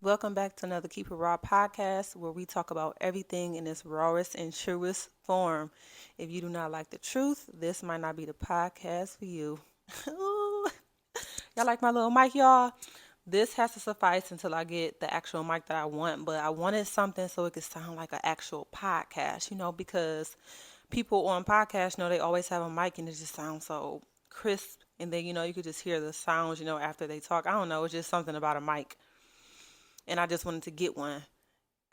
Welcome back to another Keep It Raw podcast where we talk about everything in its rawest and truest form. If you do not like the truth, this might not be the podcast for you. Ooh. Y'all like my little mic, y'all? This has to suffice until I get the actual mic that I want, but I wanted something so it could sound like an actual podcast, because people on podcasts, they always have a mic and it just sounds so crisp. And then, you could just hear the sounds, after they talk. I don't know. It's just something about a mic. And I just wanted to get one.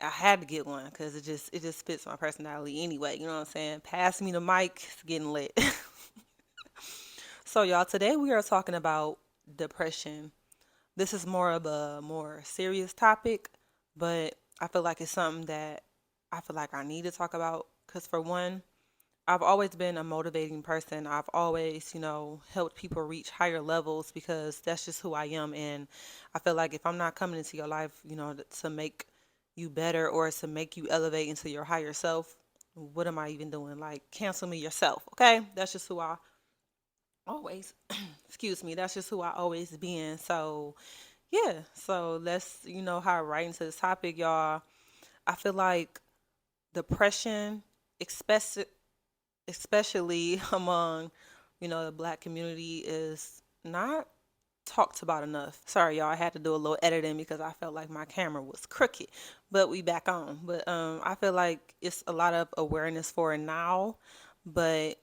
I had to get one because it just fits my personality anyway. You know what I'm saying? Pass me the mic, it's getting lit. So y'all, today we are talking about depression. This is more of a more serious topic, but I feel like it's something that I feel like I need to talk about because for one, I've always been a motivating person. I've always, helped people reach higher levels because that's just who I am. And I feel like if I'm not coming into your life, to make you better or to make you elevate into your higher self, what am I even doing? Like, cancel me yourself, okay? That's just who I always, excuse me, that's just who I always been. So, yeah. So let's, hop right into this topic, y'all. I feel like depression, especially especially among, the black community, is not talked about enough. Sorry, y'all, I had to do a little editing because I felt like my camera was crooked, but we back on. But I feel like it's a lot of awareness for it now, but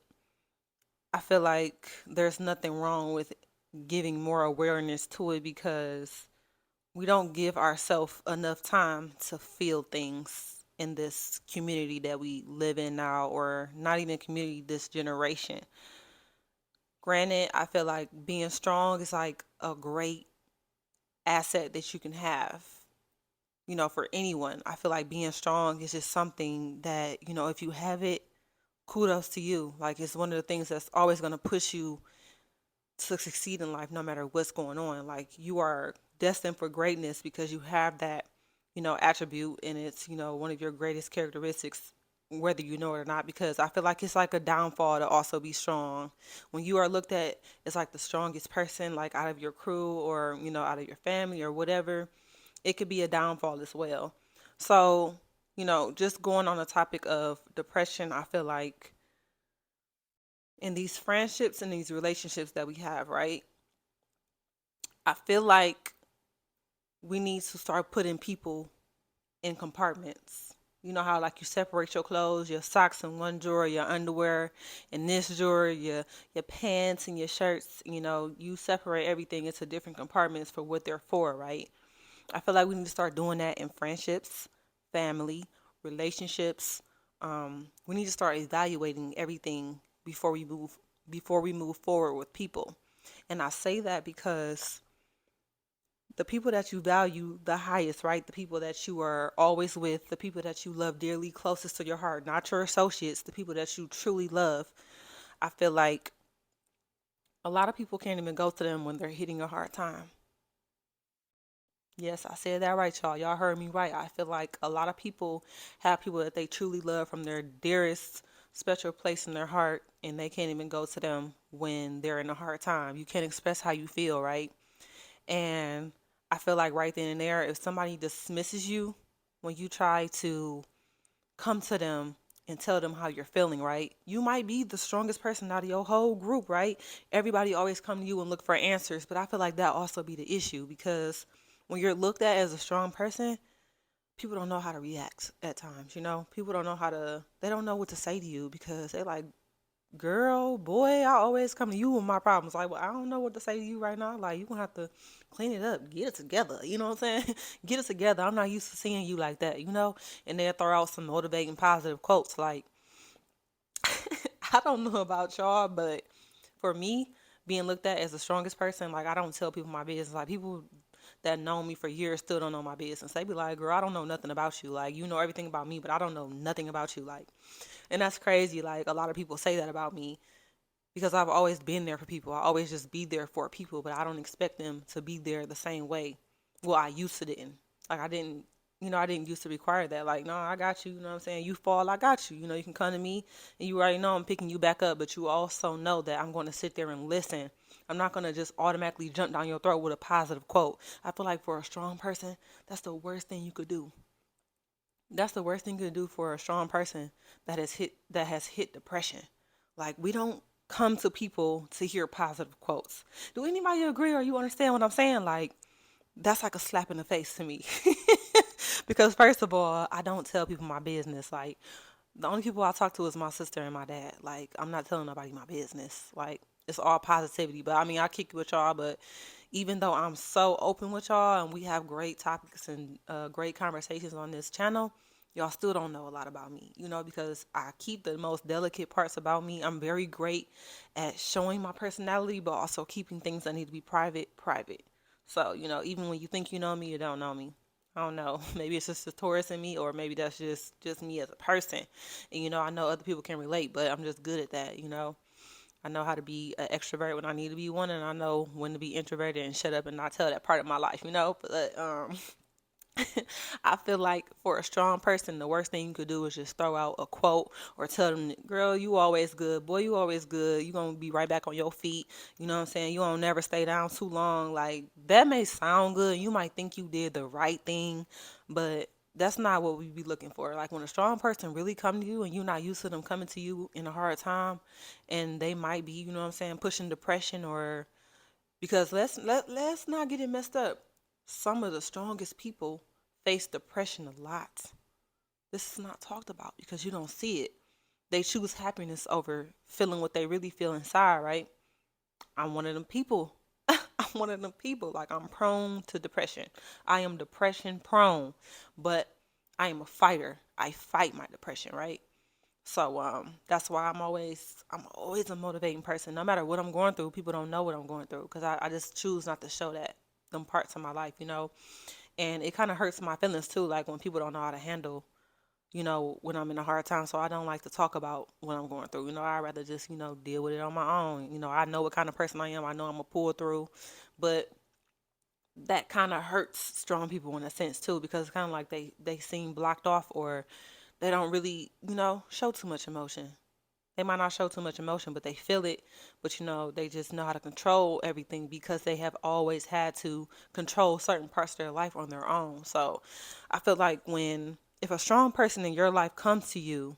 I feel like there's nothing wrong with giving more awareness to it because we don't give ourselves enough time to feel things in this community that we live in now, or not even community, this generation. Granted, I feel like being strong is like a great asset that you can have, for anyone. I feel like being strong is just something that, if you have it, kudos to you. Like, it's one of the things that's always going to push you to succeed in life no matter what's going on. Like, you are destined for greatness because you have that, attribute, and it's, one of your greatest characteristics, whether you know it or not, because I feel like it's like a downfall to also be strong. When you are looked at as like the strongest person, like out of your crew or, out of your family or whatever, it could be a downfall as well. So, just going on the topic of depression, I feel like in these friendships and these relationships that we have, right? I feel like we need to start putting people in compartments. You know how like you separate your clothes, your socks in one drawer, your underwear in this drawer, your pants and your shirts, you separate everything into different compartments for what they're for, right? I feel like we need to start doing that in friendships, family, relationships. We need to start evaluating everything before we move forward with people. And I say that because the people that you value the highest, right? The people that you are always with, the people that you love dearly, closest to your heart, not your associates, the people that you truly love. I feel like a lot of people can't even go to them when they're hitting a hard time. Yes, I said that right, y'all. Y'all heard me right. I feel like a lot of people have people that they truly love from their dearest special place in their heart, and they can't even go to them when they're in a hard time. You can't express how you feel, right? And I feel like right then and there, if somebody dismisses you when you try to come to them and tell them how you're feeling, right? You might be the strongest person out of your whole group, right? Everybody always come to you and look for answers, but I feel like that also be the issue because when you're looked at as a strong person, people don't know how to react at times, People don't know they don't know what to say to you because they're like, girl, boy, I always come to you with my problems. Like, well, I don't know what to say to you right now. Like, you gonna have to clean it up, get it together. You know what I'm saying? Get it together. I'm not used to seeing you like that. And then throw out some motivating, positive quotes. Like, I don't know about y'all, but for me, being looked at as the strongest person, like, I don't tell people my business. Like, people that know me for years still don't know my business. They be like, girl, I don't know nothing about you. Like, you know everything about me, but I don't know nothing about you. Like, and that's crazy. Like, a lot of people say that about me because I've always been there for people. I always just be there for people, but I don't expect them to be there the same way. Well, I used to didn't. Like, I didn't. I didn't used to require that. Like, no, I got you. You know what I'm saying? You fall, I got you. You can come to me and you already know I'm picking you back up, but you also know that I'm going to sit there and listen. I'm not going to just automatically jump down your throat with a positive quote. I feel like for a strong person, that's the worst thing you could do. That's the worst thing you could do for a strong person that has hit depression. Like, we don't come to people to hear positive quotes. Do anybody agree or you understand what I'm saying? Like, that's like a slap in the face to me. Because first of all, I don't tell people my business. Like, the only people I talk to is my sister and my dad. Like, I'm not telling nobody my business. Like, it's all positivity. But I mean, I kick it with y'all, but even though I'm so open with y'all and we have great topics and great conversations on this channel, y'all still don't know a lot about me, because I keep the most delicate parts about me. I'm very great at showing my personality, but also keeping things that need to be private, private. So, even when you think you know me, you don't know me. I don't know. Maybe it's just the Taurus in me, or maybe that's just me as a person. And I know other people can relate, but I'm just good at that. I know how to be an extrovert when I need to be one, and I know when to be introverted and shut up and not tell that part of my life. But I feel like for a strong person, the worst thing you could do is just throw out a quote or tell them, girl, you always good. Boy, you always good. You going to be right back on your feet. You know what I'm saying? You don't never stay down too long. Like, that may sound good. You might think you did the right thing, but that's not what we be looking for. Like, when a strong person really come to you and you're not used to them coming to you in a hard time, and they might be, you know what I'm saying, pushing depression, or because let's not get it messed up. Some of the strongest people face depression a lot. This is not talked about because you don't see it. They choose happiness over feeling what they really feel inside, right? I'm one of them people. I'm one of them people. Like, I'm prone to depression. I am depression prone, but I am a fighter. I fight my depression, right? So that's why I'm always a motivating person. No matter what I'm going through, people don't know what I'm going through because I just choose not to show that them parts of my life. And it kind of hurts my feelings too, like when people don't know how to handle, when I'm in a hard time. So I don't like to talk about what I'm going through. I'd rather just, deal with it on my own. I know what kind of person I am. I know I'm a pull through, but that kind of hurts strong people in a sense too, because it's kind of like they seem blocked off, or they don't really, show too much emotion. They might not show too much emotion, but they feel it. But they just know how to control everything because they have always had to control certain parts of their life on their own. So I feel like if a strong person in your life comes to you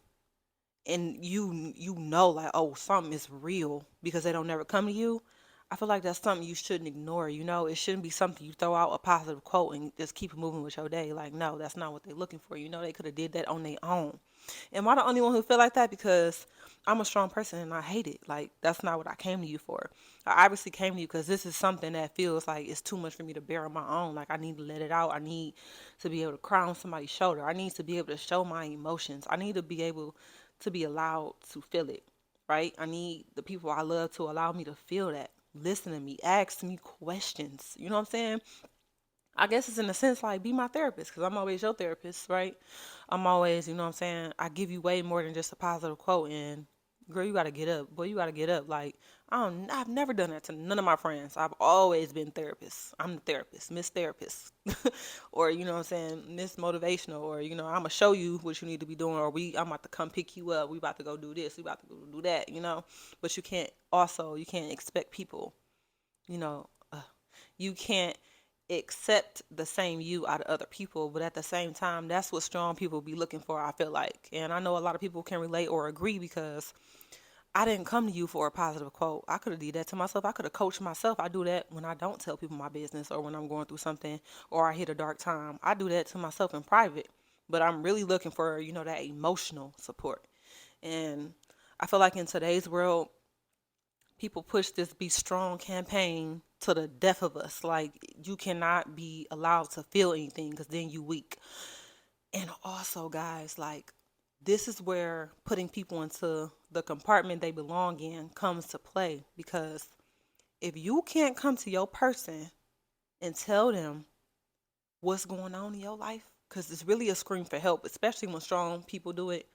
and you know, like, oh, something is real because they don't never come to you, I feel like that's something you shouldn't ignore. It shouldn't be something you throw out a positive quote and just keep moving with your day. Like, no, that's not what they're looking for. They could have did that on their own. Am I the only one who feel like that? Because I'm a strong person and I hate it. Like, that's not what I came to you for. I obviously came to you because this is something that feels like it's too much for me to bear on my own. Like, I need to let it out. I need to be able to cry on somebody's shoulder. I need to be able to show my emotions. I need to be able to be allowed to feel it, right? I need the people I love to allow me to feel that. Listen to me, ask me questions. You know what I'm saying? I guess it's in a sense like be my therapist because I'm always your therapist, right? I'm always, you know what I'm saying? I give you way more than just a positive quote. And girl, you got to get up. Boy, you got to get up. Like, I've never done that to none of my friends. I've always been therapist. I'm the therapist, Miss Therapist. Or, you know what I'm saying? Miss Motivational. Or, I'm going to show you what you need to be doing. Or I'm about to come pick you up. We about to go do this. We about to go do that. But you can't expect people, you know, uh, you can't accept the same you out of other people, but at the same time, that's what strong people be looking for, I feel like. And I know a lot of people can relate or agree because I didn't come to you for a positive quote. I could have did that to myself. I could have coached myself. I do that when I don't tell people my business or when I'm going through something or I hit a dark time. I do that to myself in private, but I'm really looking for, that emotional support. And I feel like in today's world, people push this be strong campaign to the death of us. Like, you cannot be allowed to feel anything because then you weak. And also, guys, like, this is where putting people into the compartment they belong in comes to play, because if you can't come to your person and tell them what's going on in your life, because it's really a scream for help, especially when strong people do it.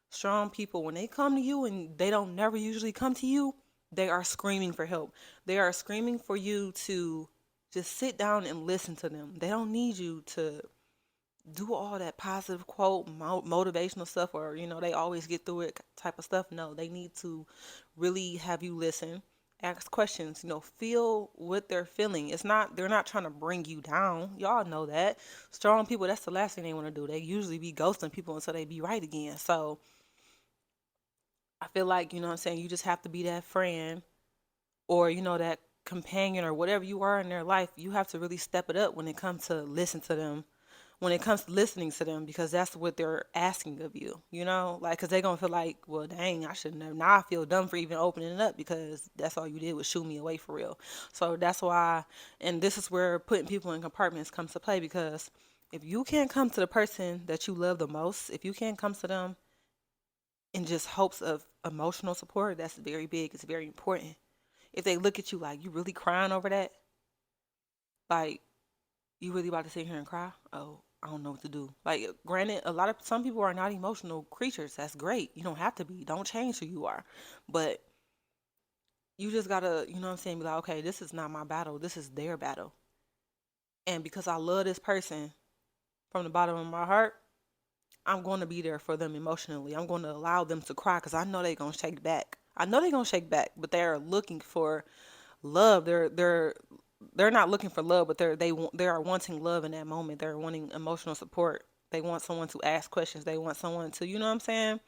Strong people, when they come to you and they don't never usually come to you, they are screaming for help. They are screaming for you to just sit down and listen to them. They don't need you to do all that positive quote motivational stuff, or they always get through it type of stuff. No, they need to really have you listen, ask questions, feel what they're feeling. They're not trying to bring you down. Y'all know that strong people, that's the last thing they want to do. They usually be ghosting people until they be right again. So I feel like, what I'm saying, you just have to be that friend, or that companion, or whatever you are in their life. You have to really step it up when it comes to listen to them, when it comes to listening to them, because that's what they're asking of you, like, because they're gonna feel like, well, dang, I shouldn't have. Now I feel dumb for even opening it up, because that's all you did was shoo me away for real. So that's why, and this is where putting people in compartments comes to play, because if you can't come to the person that you love the most, if you can't come to them in just hopes of emotional support, that's very big. It's very important. If they look at you like you really crying over that, like, you really about to sit here and cry? Oh, I don't know what to do. Like, granted, some people are not emotional creatures. That's great. You don't have to be. Don't change who you are. But you just gotta, what I'm saying, be like, okay, this is not my battle. This is their battle. And because I love this person from the bottom of my heart, I'm going to be there for them emotionally. I'm going to allow them to cry, because I know they're going to shake back. I know they're going to shake back, but they're looking for love. They're not looking for love, but they are wanting love in that moment. They're wanting emotional support. They want someone to ask questions. They want someone to, what I'm saying,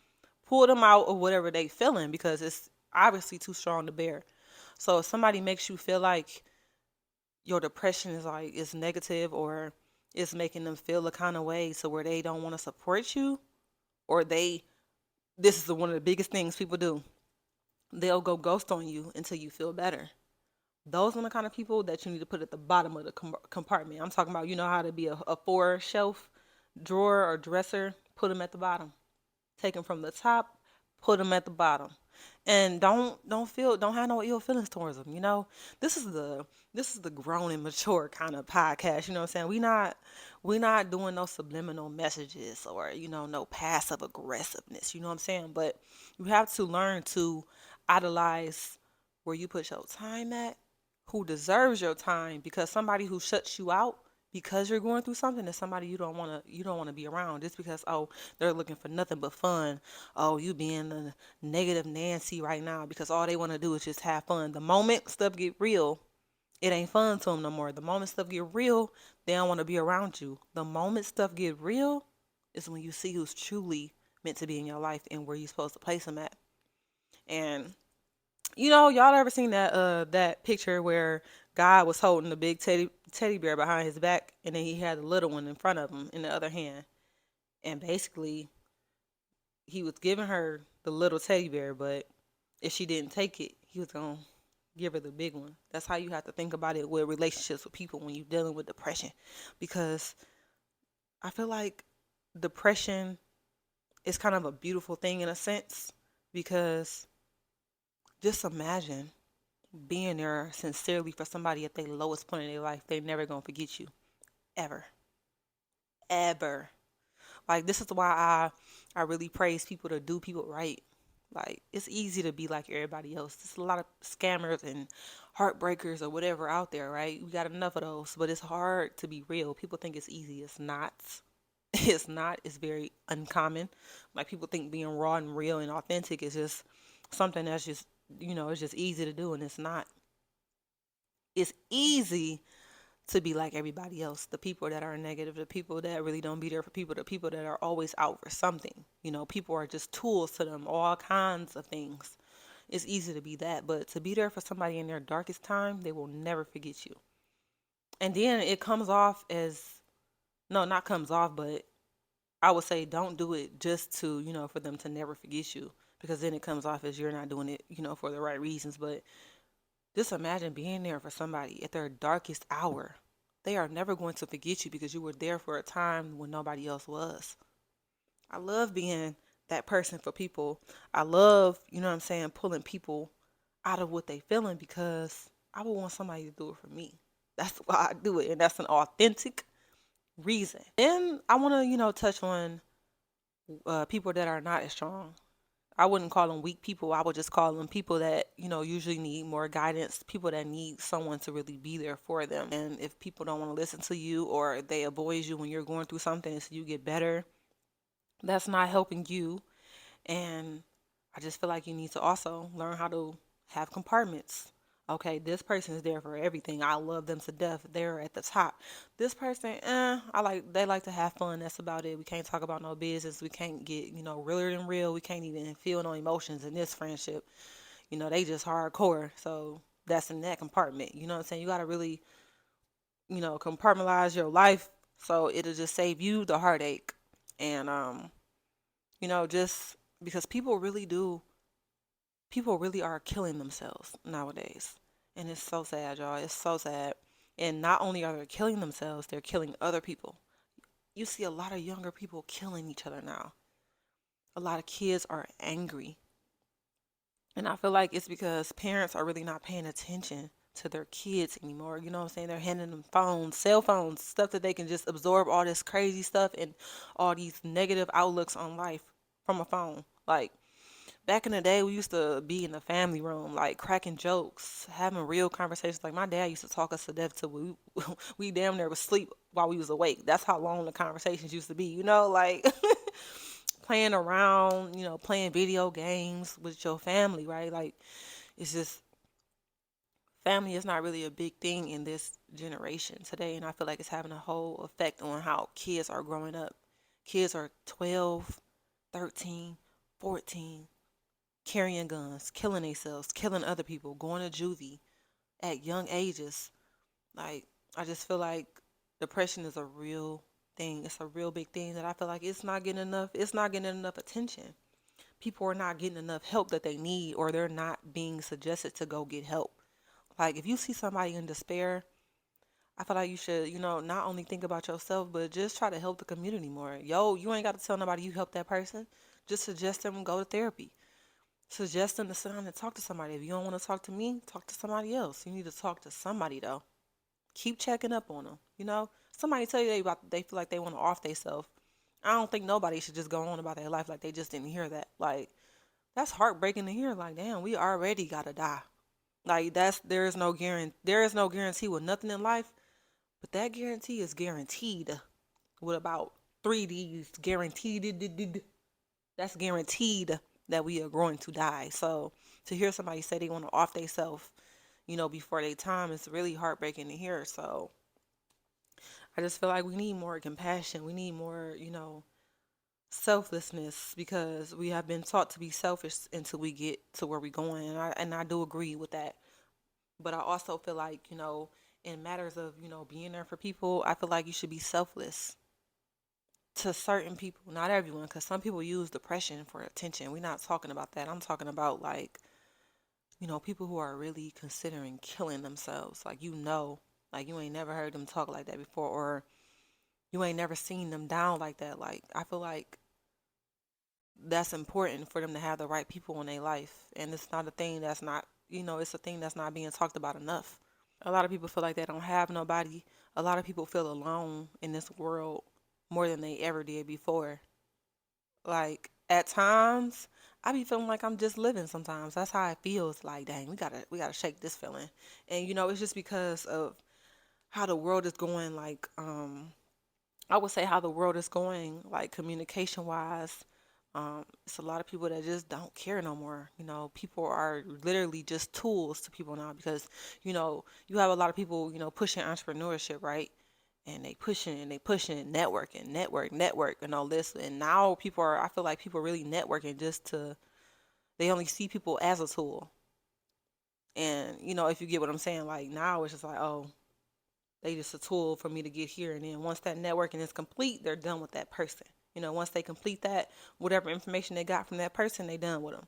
pull them out of whatever they feeling, because it's obviously too strong to bear. So if somebody makes you feel like your depression is negative, or it's making them feel a kind of way to where they don't want to support you, or this is one of the biggest things people do. They'll go ghost on you until you feel better. Those are the kind of people that you need to put at the bottom of the compartment. I'm talking about, how to be a four shelf drawer or dresser, put them at the bottom. Take them from the top, put them at the bottom. And don't have no ill feelings towards them. This is the this is the grown and mature kind of podcast. You know what I'm saying? We not doing no subliminal messages, or no passive aggressiveness. You know what I'm saying? But you have to learn to idolize where you put your time at, who deserves your time, because somebody who shuts you out because you're going through something is somebody you don't want to be around, just because, oh, they're looking for nothing but fun. Oh, you being a negative Nancy right now, because all they want to do is just have fun. The moment stuff get real, it ain't fun to them no more. The moment stuff get real, they don't want to be around you. The moment stuff get real is when you see who's truly meant to be in your life and where you're supposed to place them at. And y'all ever seen that picture where God was holding the big teddy bear behind his back, and then he had the little one in front of him in the other hand, and basically he was giving her the little teddy bear, but if she didn't take it, he was gonna give her the big one. That's how you have to think about it with relationships with people when you're dealing with depression, because I feel like depression is kind of a beautiful thing in a sense, because just imagine being there sincerely for somebody at their lowest point in their life. They never gonna forget you, ever, ever. Like, this is why I really praise people to do people right. Like, it's easy to be like everybody else. There's a lot of scammers and heartbreakers or whatever out there, right? We got enough of those, but it's hard to be real. People think it's easy. It's not. It's not. It's very uncommon. Like, people think being raw and real and authentic is just something that's just, it's just easy to do, and it's not. It's easy to be like everybody else. The people that are negative, the people that really don't be there for people, the people that are always out for something. People are just tools to them, all kinds of things. It's easy to be that, but to be there for somebody in their darkest time, they will never forget you. And then it comes off as, no, not comes off, but I would say don't do it just to, for them to never forget you, because then it comes off as you're not doing it, for the right reasons. But just imagine being there for somebody at their darkest hour. They are never going to forget you because you were there for a time when nobody else was. I love being that person for people. I love, what I'm saying, pulling people out of what they feeling, because I would want somebody to do it for me. That's why I do it, and that's an authentic reason. Then I want to, touch on people that are not as strong. I wouldn't call them weak people. I would just call them people that, usually need more guidance, people that need someone to really be there for them. And if people don't want to listen to you or they avoid you when you're going through something so you get better, that's not helping you. And I just feel like you need to also learn how to have compartments. Okay, this person is there for everything. I love them to death. They're at the top. This person, they like to have fun. That's about it. We can't talk about no business. We can't get, realer than real. We can't even feel no emotions in this friendship. They just hardcore. So that's in that compartment. You know what I'm saying? You gotta really, compartmentalize your life so it'll just save you the heartache. And just because people really are killing themselves nowadays. And it's so sad, y'all. It's so sad. And not only are they killing themselves, they're killing other people. You see a lot of younger people killing each other now. A lot of kids are angry. And I feel like it's because parents are really not paying attention to their kids anymore. You know what I'm saying? They're handing them phones, cell phones, stuff that they can just absorb all this crazy stuff and all these negative outlooks on life from a phone. Like, back in the day, we used to be in the family room, like cracking jokes, having real conversations. Like my dad used to talk us to death till we damn near was asleep while we was awake. That's how long the conversations used to be, like playing around, playing video games with your family, right? Like it's just family is not really a big thing in this generation today, and I feel like it's having a whole effect on how kids are growing up. Kids are 12, 13, 14 carrying guns, killing themselves, killing other people, going to juvie at young ages. Like, I just feel like depression is a real thing. It's a real big thing that I feel like it's not getting enough attention. People are not getting enough help that they need, or they're not being suggested to go get help. Like, if you see somebody in despair, I feel like you should, not only think about yourself, but just try to help the community more. Yo, you ain't got to tell nobody you helped that person. Just suggest them go to therapy. Suggest them to sit down and talk to somebody. If you don't want to talk to me, talk to somebody else. You need to talk to somebody though. Keep checking up on them. Somebody tell you they feel like they want to off themselves. I don't think nobody should just go on about their life like they just didn't hear that. Like that's heartbreaking to hear. Like damn, we already gotta die. Like there is no guarantee with nothing in life, but that guarantee is guaranteed with about 3 D's guaranteed. That's guaranteed that we are going to die. So to hear somebody say they want to off themselves, before their time is really heartbreaking to hear. So I just feel like we need more compassion. We need more, selflessness because we have been taught to be selfish until we get to where we're going. And I do agree with that. But I also feel like, in matters of, being there for people, I feel like you should be selfless to certain people, not everyone, because some people use depression for attention. We're not talking about that. I'm talking about like, people who are really considering killing themselves. Like you ain't never heard them talk like that before, or you ain't never seen them down like that. Like I feel like that's important for them to have the right people in their life, and it's not a thing that's not, it's a thing that's not being talked about enough. A lot of people feel like they don't have nobody. A lot of people feel alone in this world more than they ever did before. Like at times, I be feeling like I'm just living sometimes. That's how it feels. Like, dang, we gotta shake this feeling. And it's just because of how the world is going, like, I would say how the world is going, like communication wise. It's a lot of people that just don't care no more. People are literally just tools to people now because, you have a lot of people, pushing entrepreneurship, right? And they pushing networking, network and all this. And now I feel like people are really networking they only see people as a tool. And, if you get what I'm saying, like now it's just like, oh, they just a tool for me to get here. And then once that networking is complete, they're done with that person. Once they complete that, whatever information they got from that person, they done with them.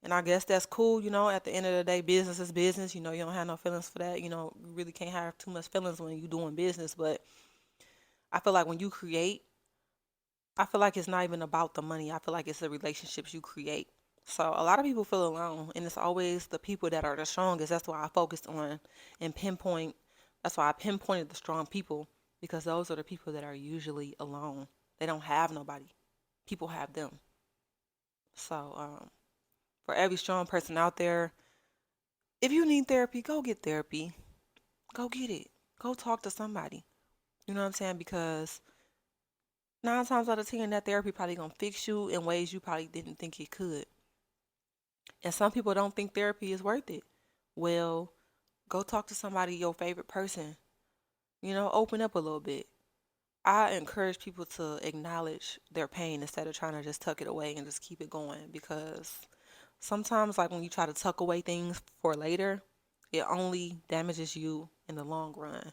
And I guess that's cool, at the end of the day, business is business. You don't have no feelings for that. You really can't have too much feelings when you're doing business. But I feel like when you create, I feel like it's not even about the money. I feel like it's the relationships you create. So a lot of people feel alone, and it's always the people that are the strongest. That's why I focused on and pinpoint. That's why I pinpointed the strong people because those are the people that are usually alone. They don't have nobody. People have them. So, for every strong person out there, if you need therapy, go get therapy. Go get it. Go talk to somebody. You know what I'm saying? Because 9 times out of 10, that therapy probably gonna fix you in ways you probably didn't think it could. And some people don't think therapy is worth it. Well, go talk to somebody, your favorite person. Open up a little bit. I encourage people to acknowledge their pain instead of trying to just tuck it away and just keep it going, because sometimes, like when you try to tuck away things for later, it only damages you in the long run.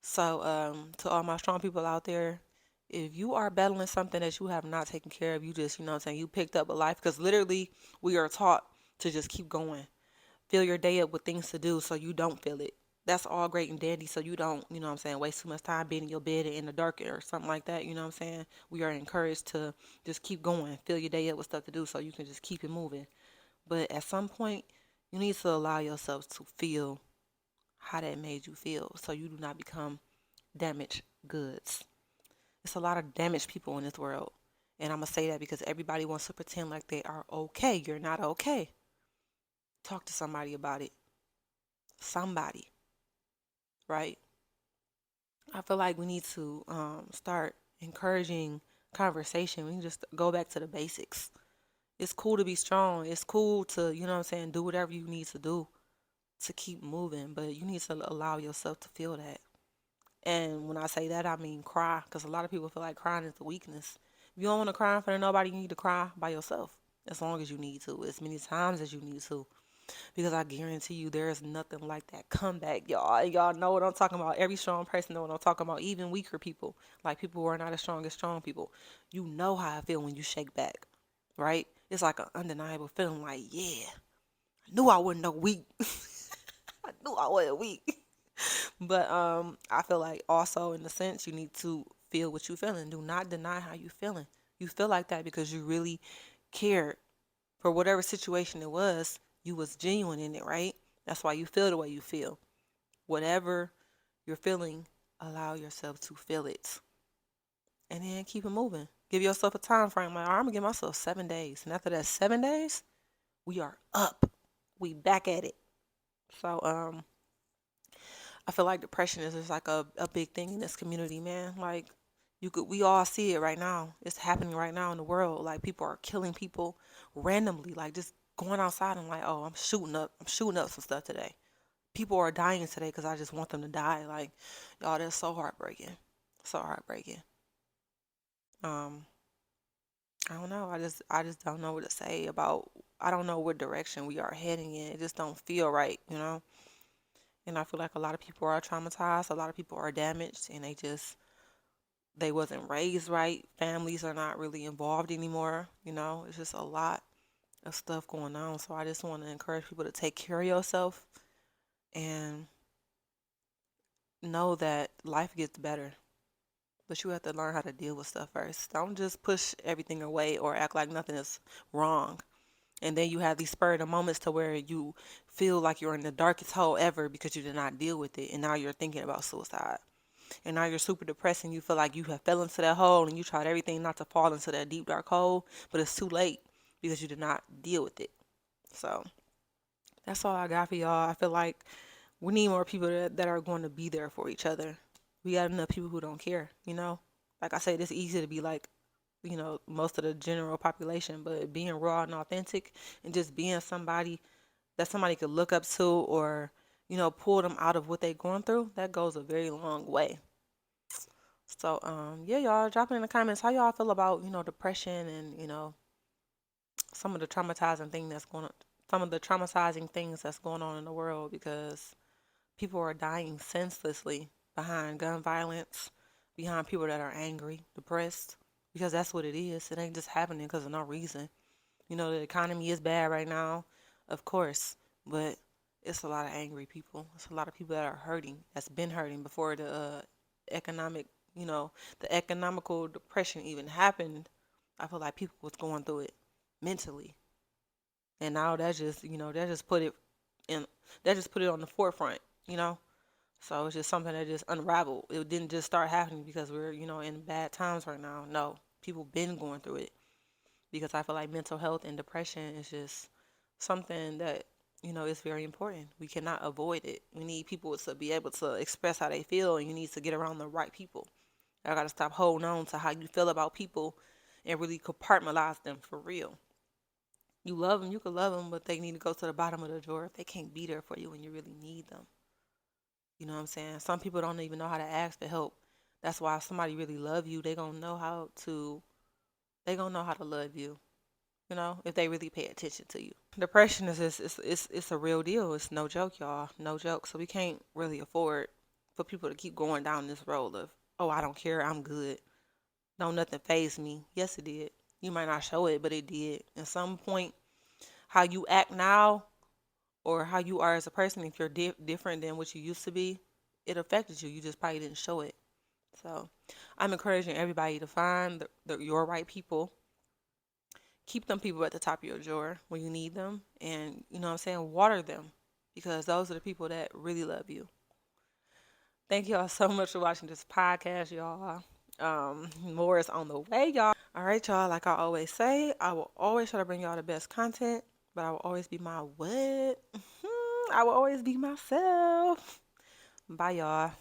So, to all my strong people out there, if you are battling something that you have not taken care of, you just, what I'm saying, you picked up a life, because literally we are taught to just keep going. Fill your day up with things to do so you don't feel it. That's all great and dandy, so you don't, what I'm saying, waste too much time being in your bed in the dark or something like that. You know what I'm saying? We are encouraged to just keep going. Fill your day up with stuff to do so you can just keep it moving. But at some point, you need to allow yourself to feel how that made you feel so you do not become damaged goods. It's a lot of damaged people in this world. And I'm going to say that because everybody wants to pretend like they are okay. You're not okay. Talk to somebody about it. Somebody, right? I feel like we need to start encouraging conversation. We can just go back to the basics. It's cool to be strong. It's cool to, what I'm saying, do whatever you need to do to keep moving. But you need to allow yourself to feel that. And when I say that, I mean cry, because a lot of people feel like crying is a weakness. If you don't want to cry in front of nobody, you need to cry by yourself as long as you need to, as many times as you need to. Because I guarantee you, there is nothing like that comeback, y'all. Y'all know what I'm talking about. Every strong person know what I'm talking about. Even weaker people, like people who are not as strong as strong people. You know how I feel when you shake back, right? It's like an undeniable feeling. Like, yeah, I knew I wasn't no weak. I knew I wasn't weak. But I feel like also in the sense you need to feel what you feeling. Do not deny how you feeling. You feel like that because you really cared for whatever situation it was. You was genuine in it, right? That's why you feel the way you feel. Whatever you're feeling, allow yourself to feel it, and then keep it moving. Give yourself a time frame. Like, I'm gonna give myself 7 days, and after that 7 days, we are up. We back at it. So I feel like depression is just like a big thing in this community, man. Like we all see it right now. It's happening right now in the world. Like people are killing people randomly, like just going outside and like, oh, I'm shooting up some stuff today. People are dying today because I just want them to die. Like, y'all, that's so heartbreaking. So heartbreaking. Um, I don't know. I just don't know what to say about I don't know what direction we are heading in. It just don't feel right. And I feel like a lot of people are traumatized, a lot of people are damaged, and they wasn't raised right. Families are not really involved anymore. It's just a lot of stuff going on. So I just want to encourage people to take care of yourself and know that life gets better. But you have to learn how to deal with stuff first. Don't just push everything away or act like nothing is wrong. And then you have these spur of moments to where you feel like you're in the darkest hole ever because you did not deal with it. And now you're thinking about suicide. And now you're super depressed and you feel like you have fell into that hole and you tried everything not to fall into that deep dark hole, but it's too late because you did not deal with it. So that's all I got for y'all. I feel like we need more people that are going to be there for each other. We got enough people who don't care. Like I said, it's easy to be like, most of the general population, but being raw and authentic and just being somebody that somebody could look up to or, pull them out of what they're going through, that goes a very long way. So, yeah, y'all drop it in the comments how y'all feel about, depression and, some of the traumatizing thing that's going on, some of the traumatizing things that's going on in the world because people are dying senselessly behind gun violence, behind people that are angry, depressed, because that's what it is. It ain't just happening because of no reason. The economy is bad right now, of course, but it's a lot of angry people. It's a lot of people that are hurting, that's been hurting before economic, the economical depression even happened. I feel like people was going through it mentally, and now in, that just put it on the forefront. You know, so it's just something that just unraveled. It didn't just start happening because we're in bad times right now. No, people been going through it. because I feel like mental health and depression is just something that, is very important. We cannot avoid it. We need people to be able to express how they feel, and you need to get around the right people. I got to stop holding on to how you feel about people and really compartmentalize them for real. You love them, you can love them, but they need to go to the bottom of the drawer if they can't be there for you when you really need them. You know what I'm saying? Some people don't even know how to ask for help. That's why if somebody really love you, they gonna know how to love you. If they really pay attention to you. Depression is just, it's a real deal. It's no joke, y'all. No joke. So we can't really afford for people to keep going down this road of, oh, I don't care, I'm good. Don't nothing phase me. Yes, it did. You might not show it, but it did. At some point, how you act now or how you are as a person, if you're different than what you used to be, it affected you. You just probably didn't show it. So I'm encouraging everybody to find your right people. Keep them people at the top of your drawer when you need them. And, you know what I'm saying, water them because those are the people that really love you. Thank y'all so much for watching this podcast, y'all. More is on the way, y'all. All right, y'all. Like I always say, I will always try to bring y'all the best content, but I will always be my what? I will always be myself. Bye, y'all.